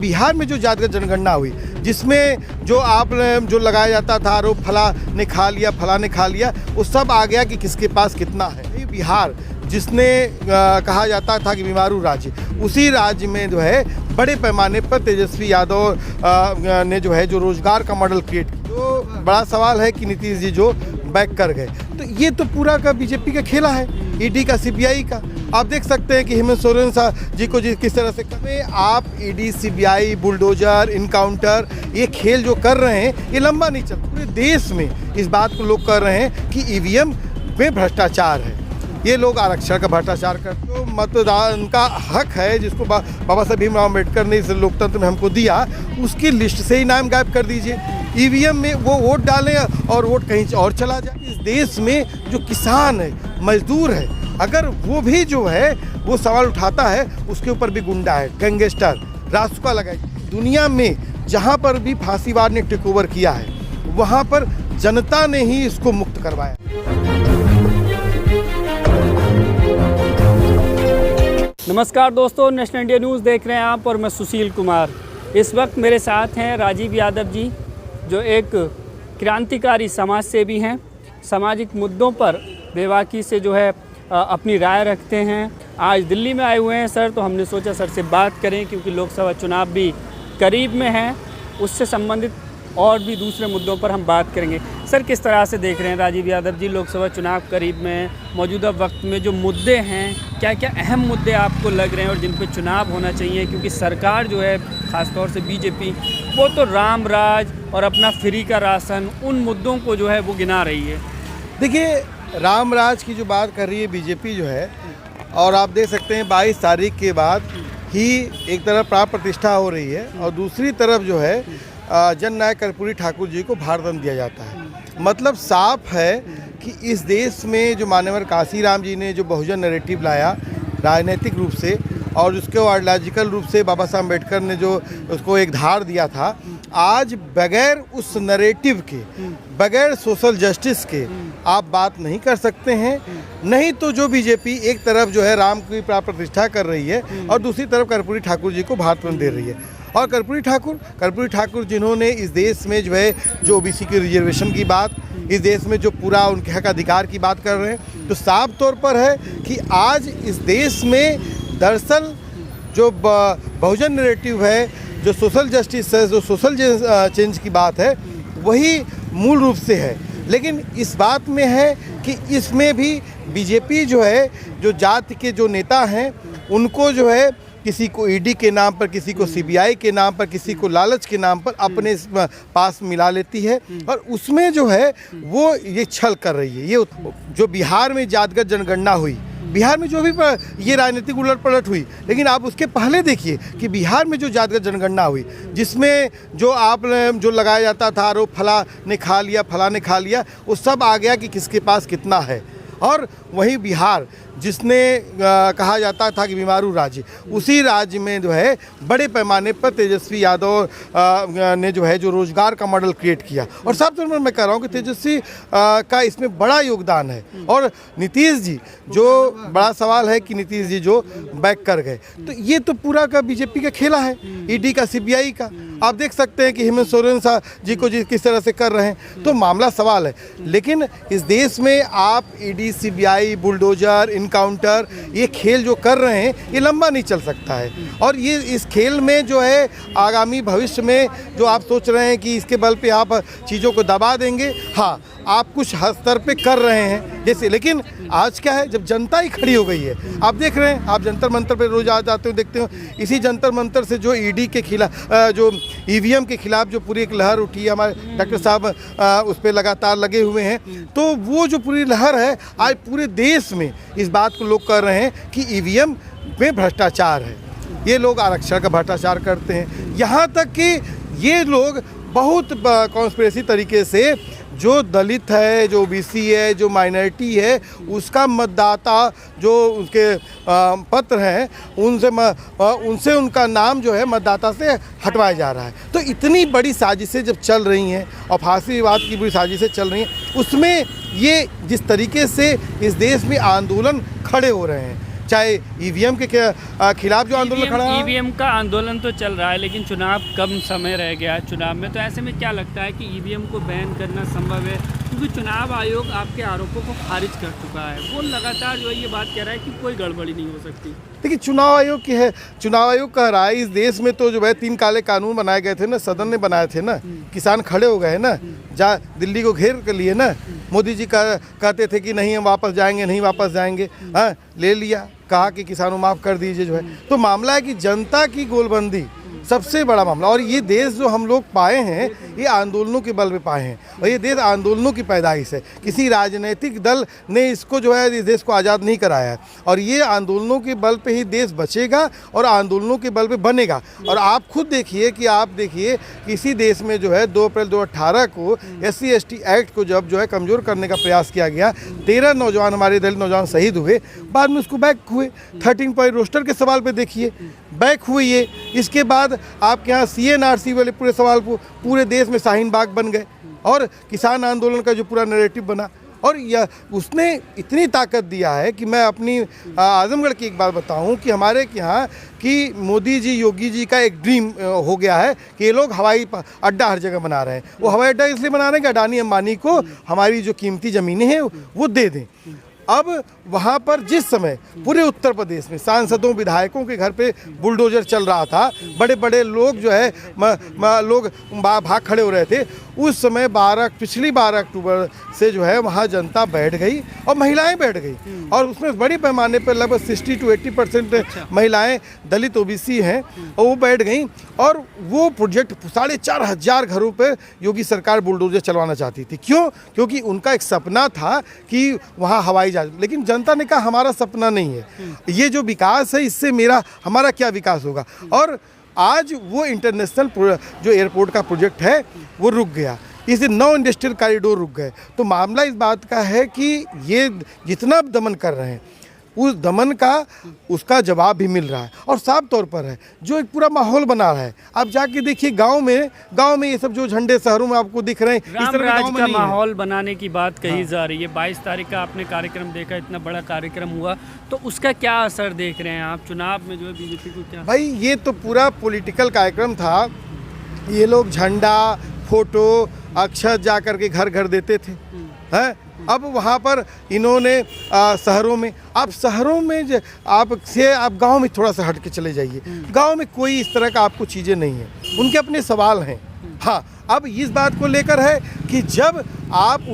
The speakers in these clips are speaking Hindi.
बिहार में जो जातिगत जनगणना हुई जिसमें जो लगाया जाता था आरोप फला ने खा लिया वो सब आ गया कि किसके पास कितना है। ये बिहार जिसने कहा जाता था कि बीमारू राज्य, उसी राज्य में जो है बड़े पैमाने पर तेजस्वी यादव ने जो है जो रोजगार का मॉडल क्रिएट किया। तो बड़ा सवाल है कि नीतीश जी जो बैक कर गए, तो ये तो पूरा का बीजेपी का खेला है, ईडी का सीबीआई का। आप देख सकते हैं कि हेमंत सोरेन जी को किस तरह से आप ईडी सीबीआई बुलडोजर इनकाउंटर ये खेल जो कर रहे हैं ये लंबा नहीं चलता। पूरे देश में इस बात को लोग कर रहे हैं कि ईवीएम में भ्रष्टाचार है, ये लोग आरक्षण का भ्रष्टाचार करते। तो मतदान का हक है जिसको बाबा साहब भीमराव अम्बेडकर ने इस लोकतंत्र में हमको दिया, उसकी लिस्ट से ही नाम गायब कर दीजिए। ईवीएम में वो वोट डालें और वोट कहीं और चला जाए। इस देश में जो किसान है, मजदूर है, अगर वो भी जो है वो सवाल उठाता है, उसके ऊपर भी गुंडा है, गैंगस्टर, रासुका लगाई। दुनिया में जहाँ पर भी फांसीवाद ने टेक ओवर किया है वहाँ पर जनता ने ही इसको मुक्त करवाया। नमस्कार दोस्तों, नेशनल इंडिया न्यूज़ देख रहे हैं आप और मैं सुशील कुमार। इस वक्त मेरे साथ हैं राजीव यादव जी, जो एक क्रांतिकारी समाज सेवी हैं, सामाजिक मुद्दों पर बेबाकी से जो है अपनी राय रखते हैं। आज दिल्ली में आए हुए हैं सर, तो हमने सोचा सर से बात करें क्योंकि लोकसभा चुनाव भी करीब में है, उससे संबंधित और भी दूसरे मुद्दों पर हम बात करेंगे। सर, किस तरह से देख रहे हैं राजीव यादव जी, लोकसभा चुनाव करीब में, मौजूदा वक्त में जो मुद्दे हैं, क्या क्या अहम मुद्दे आपको लग रहे हैं और जिन पर चुनाव होना चाहिए? क्योंकि सरकार जो है ख़ासतौर से बीजेपी, वो तो राम राज और अपना फ्री का राशन, उन मुद्दों को जो है वो गिना रही है। देखिए, राम राज की जो बात कर रही है बीजेपी जो है, और आप देख सकते हैं 22 तारीख के बाद ही एक तरफ प्राण प्रतिष्ठा हो रही है और दूसरी तरफ जो है जननायक कर्पूरी ठाकुर जी को भारदंड दिया जाता है। मतलब साफ है कि इस देश में जो मान्यवर काशीराम जी ने जो बहुजन नैरेटिव लाया राजनीतिक रूप से, और उसको आइडियोलॉजिकल रूप से बाबा साहब अम्बेडकर ने जो उसको एक धार दिया था, आज बगैर उस नैरेटिव के, बगैर सोशल जस्टिस के आप बात नहीं कर सकते हैं। नहीं तो जो बीजेपी एक तरफ जो है राम की प्राण प्रतिष्ठा कर रही है और दूसरी तरफ कर्पूरी ठाकुर जी को भारदंड दे रही है। और कर्पूरी ठाकुर जिन्होंने इस देश में जो है जो ओबीसी की रिजर्वेशन की बात, इस देश में जो पूरा उनके हक अधिकार की बात कर रहे हैं, तो साफ तौर पर है कि आज इस देश में दरअसल जो बहुजन नैरेटिव है, जो सोशल जस्टिस है, जो सोशल चेंज की बात है, वही मूल रूप से है। लेकिन इस बात में है कि इसमें भी बीजेपी जो है, जो जाति के जो नेता हैं, उनको जो है किसी को ईडी के नाम पर, किसी को सीबीआई के नाम पर, किसी को लालच के नाम पर अपने पास मिला लेती है और उसमें जो है वो ये छल कर रही है। ये जो बिहार में जातिगत जनगणना हुई, बिहार में जो भी ये राजनीतिक उलट पलट हुई, लेकिन आप उसके पहले देखिए कि बिहार में जो जातिगत जनगणना हुई जिसमें जो लगाया जाता था आरोप फला ने खा लिया वो सब आ गया कि किसके पास कितना है। और वही बिहार जिसने कहा जाता था कि बीमारू राज्य, उसी राज्य में जो है बड़े पैमाने पर तेजस्वी यादव ने जो है जो रोजगार का मॉडल क्रिएट किया। और साफ तौर पर मैं कह रहा हूँ कि तेजस्वी का इसमें बड़ा योगदान है। और नीतीश जी जो बड़ा सवाल है कि नीतीश जी जो बैक कर गए, तो ये तो पूरा का बीजेपी का खेला है, ईडी का सीबीआई का। आप देख सकते हैं कि हेमंत सोरेन जी को किस तरह से कर रहे हैं, तो मामला सवाल है। लेकिन इस देश में आप ईडी सीबीआई बुलडोजर इनकाउंटर ये खेल जो कर रहे हैं ये लंबा नहीं चल सकता है। और ये इस खेल में जो है आगामी भविष्य में जो आप सोच रहे हैं कि इसके बल पे आप चीज़ों को दबा देंगे, हाँ आप कुछ स्तर पे कर रहे हैं जैसे, लेकिन आज क्या है, जब जनता ही खड़ी हो गई है, आप देख रहे हैं, आप जंतर मंतर पे रोज आ जाते हो, देखते हो, इसी जंतर मंतर से जो ईडी के खिलाफ, जो ईवीएम के खिलाफ जो पूरी एक लहर उठी है, हमारे डॉक्टर साहब उस पर लगातार लगे हुए हैं, तो वो जो पूरी लहर है आज पूरे देश में इस बात को लोग कर रहे हैं कि ईवीएम में भ्रष्टाचार है, ये लोग आरक्षण का भ्रष्टाचार करते हैं। यहाँ तक कि ये लोग बहुत कॉन्स्पिरेसी तरीके से जो दलित है, जो ओबीसी है, जो माइनॉरिटी है, उसका मतदाता जो उसके पत्र हैं उनसे उनका नाम जो है मतदाता से हटवाया जा रहा है। तो इतनी बड़ी साजिशें जब चल रही हैं और फांसी विवाद की बड़ी साजिशें चल रही हैं, उसमें ये जिस तरीके से इस देश में आंदोलन खड़े हो रहे हैं, चाहे ईवीएम के खिलाफ जो आंदोलन खड़ा है। ईवीएम का आंदोलन तो चल रहा है, लेकिन चुनाव कम समय रह गया है चुनाव में, तो ऐसे में क्या लगता है कि ईवीएम को बैन करना संभव है? क्योंकि चुनाव आयोग आपके आरोपों को खारिज कर चुका है, वो लगातार जो है ये बात कह रहा है कि कोई गड़बड़ी नहीं हो सकती। देखिए, चुनाव आयोग की है, चुनाव आयोग कह रहा है इस देश में तो जो है 3 काले कानून बनाए गए थे ना, सदन ने बनाए थे ना, किसान खड़े हो गए ना, जा दिल्ली को घेर कर लिए ना। मोदी जी कहते थे कि नहीं हम वापस जाएंगे, नहीं वापस जाएंगे, हाँ ले लिया, कहा कि किसानों माफ़ कर दीजिए जो है। तो मामला है कि जनता की गोलबंदी सबसे बड़ा मामला, और ये देश जो हम लोग पाए हैं ये आंदोलनों के बल पे पाए हैं, और ये देश आंदोलनों की पैदाइश है। किसी राजनीतिक दल ने इसको जो है इस देश को आज़ाद नहीं कराया है, और ये आंदोलनों के बल पे ही देश बचेगा और आंदोलनों के बल पे बनेगा। और आप खुद देखिए कि किसी देश में जो है 2 अप्रैल 2018 को SC/ST एक्ट को जब जो है कमज़ोर करने का प्रयास किया गया, 13 नौजवान, हमारे दलित नौजवान शहीद हुए, बाद में उसको बैक हुए। 13 पॉइंट रोस्टर के सवाल पे देखिए बैक हुए ये। इसके बाद आपके यहाँ CNRC वाले पूरे सवाल को पूरे देश में शाहीन बाग बन गए, और किसान आंदोलन का जो पूरा नैरेटिव बना, और यह उसने इतनी ताकत दिया है कि मैं अपनी आजमगढ़ की एक बात बताऊं कि हमारे यहाँ कि मोदी जी, योगी जी का एक ड्रीम हो गया है कि ये लोग हवाई अड्डा हर जगह बना रहे हैं। वो हवाई अड्डा इसलिए बना रहे हैं कि अडानी अंबानी को हमारी जो कीमती ज़मीनें हैं वो दे दें। अब वहाँ पर जिस समय पूरे उत्तर प्रदेश में सांसदों, विधायकों के घर पे बुलडोजर चल रहा था, बड़े बड़े लोग जो है लोग भाग खड़े हो रहे थे, उस समय पिछली 12 अक्टूबर से जो है वहाँ जनता बैठ गई और महिलाएं बैठ गई, और उसमें बड़ी पैमाने पर लगभग 60 to 80% महिलाएं दलित OBC हैं, और वो बैठ गई। और वो प्रोजेक्ट 4,500 घरों पर योगी सरकार बुलडोजर चलवाना चाहती थी। क्यों? क्योंकि उनका एक सपना था कि वहाँ हवाई जहाज, लेकिन जनता ने कहा हमारा सपना नहीं है, ये जो विकास है इससे हमारा क्या विकास होगा। और आज वो इंटरनेशनल जो एयरपोर्ट का प्रोजेक्ट है वो रुक गया, इसे 9 इंडस्ट्रियल कॉरिडोर रुक गए। तो मामला इस बात का है कि ये जितना दमन कर रहे हैं उस दमन का उसका जवाब भी मिल रहा है, और साफ तौर पर है जो एक पूरा माहौल बना रहा है। आप जाके देखिए गांव में ये सब जो झंडे शहरों में आपको दिख रहे हैं, इस तरह रामराज का माहौल बनाने की बात कही जा रही है। 22 तारीख का आपने कार्यक्रम देखा, इतना बड़ा कार्यक्रम हुआ, तो उसका क्या असर देख रहे हैं आप चुनाव में जो है बीजेपी को क्या? भाई ये तो पूरा पॉलिटिकल कार्यक्रम था। ये लोग झंडा, फोटो, अक्षत जा करके घर घर देते थे, हैं? अब वहाँ पर इन्होंने शहरों में आप गांव में थोड़ा सा हट के चले जाइए, गांव में कोई इस तरह का आपको चीज़ें नहीं है, उनके अपने सवाल हैं। हाँ, अब इस बात को लेकर है कि जब आप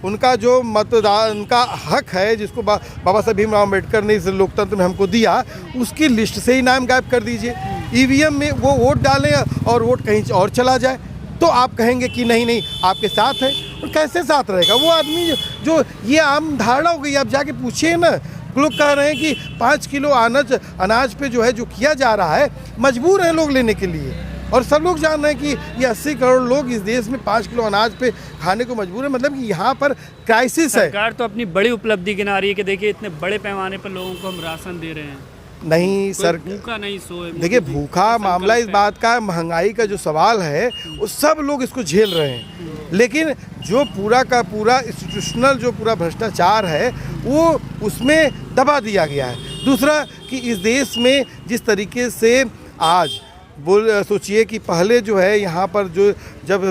उनका जो मतदान, उनका हक है जिसको बाबा साहब भीमराव अम्बेडकर ने इस लोकतंत्र में हमको दिया, उसकी लिस्ट से ही नाम गायब कर दीजिए। ईवीएम में वो वोट डालें और वोट कहीं और चला जाए, तो आप कहेंगे कि नहीं आपके साथ है। और कैसे साथ रहेगा वो आदमी जो ये आम धारणा हो गई। आप जाके पूछिए ना, लोग कह रहे हैं कि 5 किलो अनाज पे जो है जो किया जा रहा है, मजबूर हैं लोग लेने के लिए। और सब लोग जान रहे हैं कि ये 80 करोड़ लोग इस देश में 5 किलो अनाज पे खाने को मजबूर है। मतलब कि यहाँ पर क्राइसिस है। सरकार तो अपनी बड़ी उपलब्धि गिना रही है कि देखिए इतने बड़े पैमाने पर लोगों को हम राशन दे रहे हैं। नहीं सर, भूखा नहीं सोए। देखिए, भूखा मामला इस बात का, महंगाई का जो सवाल है वो सब लोग इसको झेल रहे हैं, लेकिन जो पूरा का पूरा इंस्टीट्यूशनल जो पूरा भ्रष्टाचार है वो उसमें दबा दिया गया है। दूसरा कि इस देश में जिस तरीके से आज सोचिए कि पहले जो है यहाँ पर जब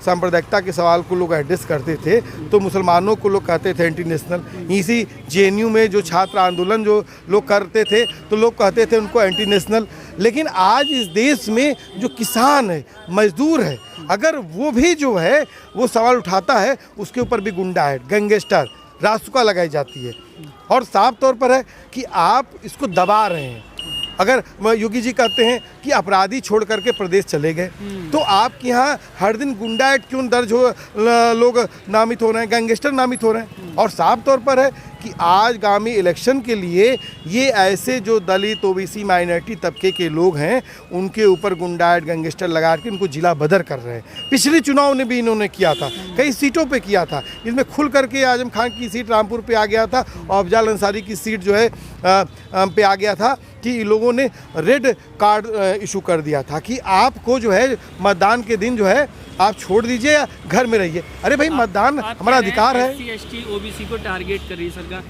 सांप्रदायिकता के सवाल को लोग एड्रेस करते थे तो मुसलमानों को लोग कहते थे एंटी नेशनल। इसी JNU में जो छात्र आंदोलन जो लोग करते थे तो लोग कहते थे उनको एंटी नेशनल। लेकिन आज इस देश में जो किसान है, मजदूर है, अगर वो भी जो है वो सवाल उठाता है, उसके ऊपर भी गुंडागर्दी, गैंगस्टर, रासुका लगाई जाती है। और साफ तौर पर है कि आप इसको दबा रहे हैं। अगर योगी जी कहते हैं कि अपराधी छोड़ करके प्रदेश चले गए, तो आपके यहाँ हर दिन गुंडा एक्ट क्यों दर्ज हो, लोग नामित हो रहे हैं, गैंगस्टर नामित हो रहे हैं। और साफ तौर पर है कि आज आगामी इलेक्शन के लिए ये ऐसे जो दलित OBC माइनॉरिटी तबके के लोग हैं उनके ऊपर गुंडा एक्ट, गैंगस्टर लगा के उनको जिला बदर कर रहे हैं। पिछले चुनाव में भी इन्होंने किया था, कई सीटों पे किया था, इसमें खुल करके आजम खान की सीट रामपुर पे आ गया था और अफजाल अंसारी की सीट जो है पे आ गया था कि इन लोगों ने रेड कार्ड इशू कर दिया था कि आपको जो है मतदान के दिन जो है आप छोड़ दीजिए या घर में रहिए। अरे भाई, मतदान हमारा अधिकार है। SC/ST OBC को टारगेट कर रही है सरकार।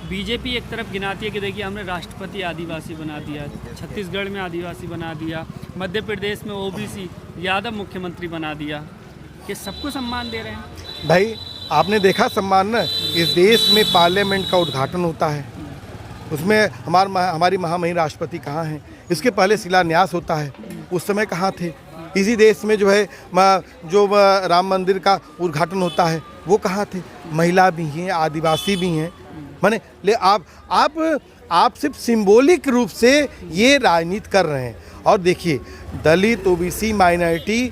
बीजेपी एक तरफ गिनाती है कि देखिए हमने राष्ट्रपति आदिवासी बना दिया, छत्तीसगढ़ में आदिवासी बना दिया, मध्य प्रदेश में ओबीसी यादव मुख्यमंत्री बना दिया, कि सबको सम्मान दे रहे हैं। भाई आपने देखा सम्मान ना, इस देश में पार्लियामेंट का उद्घाटन होता है, उसमें हमारी महामहिम राष्ट्रपति कहाँ हैं? इसके पहले शिलान्यास होता है, उस समय कहाँ थे? इसी देश में जो है जो राम मंदिर का उद्घाटन होता है वो कहाँ थे? महिला भी हैं, आदिवासी भी हैं। माने ले आप सिर्फ सिंबॉलिक रूप से ये राजनीति कर रहे हैं। और देखिए दलित, ओबीसी, माइनॉरिटी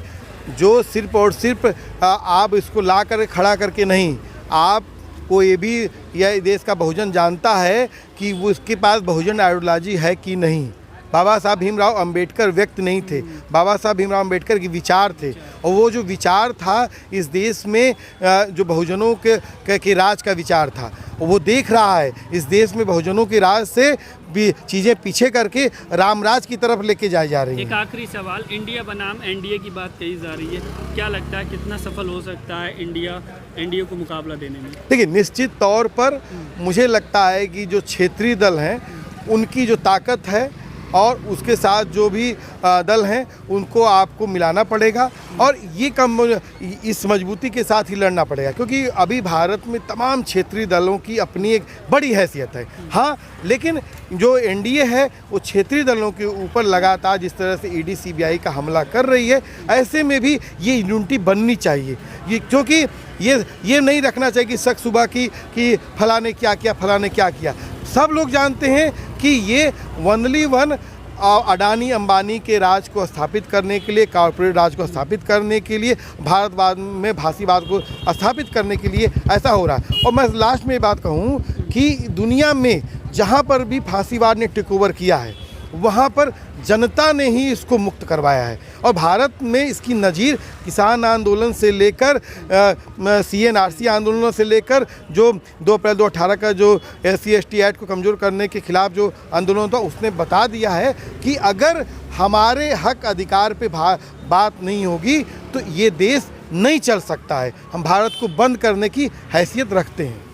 जो सिर्फ और सिर्फ आप इसको ला कर खड़ा करके नहीं, आप को ये भी यह देश का बहुजन जानता है कि वो उसके पास बहुजन आइडियोलॉजी है कि नहीं। बाबा साहब भीमराव अंबेडकर व्यक्ति नहीं थे, बाबा साहब भीमराव अंबेडकर के विचार थे, और वो जो विचार था इस देश में जो बहुजनों के राज का विचार था, वो देख रहा है इस देश में बहुजनों के राज से भी चीज़ें पीछे करके रामराज की तरफ लेके जाई जा रही हैं। एक आखिरी सवाल, इंडिया बनाम एनडीए की बात कही जा रही है, क्या लगता है कितना सफल हो सकता है इंडिया एनडीए को मुकाबला देने में? देखिए निश्चित तौर पर मुझे लगता है कि जो क्षेत्रीय दल हैं उनकी जो ताकत है और उसके साथ जो भी दल हैं उनको आपको मिलाना पड़ेगा, और ये इस मजबूती के साथ ही लड़ना पड़ेगा, क्योंकि अभी भारत में तमाम क्षेत्रीय दलों की अपनी एक बड़ी हैसियत है। हाँ, लेकिन जो एनडीए है वो क्षेत्रीय दलों के ऊपर लगातार जिस तरह से ईडी सीबीआई का हमला कर रही है, ऐसे में भी ये यूनिटी बननी चाहिए। क्योंकि ये नहीं रखना चाहिए कि शक सुबह कि फलां ने क्या किया, फलां ने क्या किया। सब लोग जानते हैं कि ये ओनली वन अडानी अंबानी के राज को स्थापित करने के लिए, कॉर्पोरेट राज को स्थापित करने के लिए, भारतवाद में भाषीवाद को स्थापित करने के लिए ऐसा हो रहा है। और मैं लास्ट में ये बात कहूँ कि दुनिया में जहाँ पर भी फांसीवाद ने टेक ओवर किया है वहाँ पर जनता ने ही इसको मुक्त करवाया है। और भारत में इसकी नज़ीर किसान आंदोलन से लेकर CNRC आंदोलन से लेकर जो 2 अप्रैल 2018 का जो SC/ST एक्ट को कमज़ोर करने के खिलाफ जो आंदोलन था, उसने बता दिया है कि अगर हमारे हक अधिकार पे बात नहीं होगी तो ये देश नहीं चल सकता है। हम भारत को बंद करने की हैसियत रखते हैं।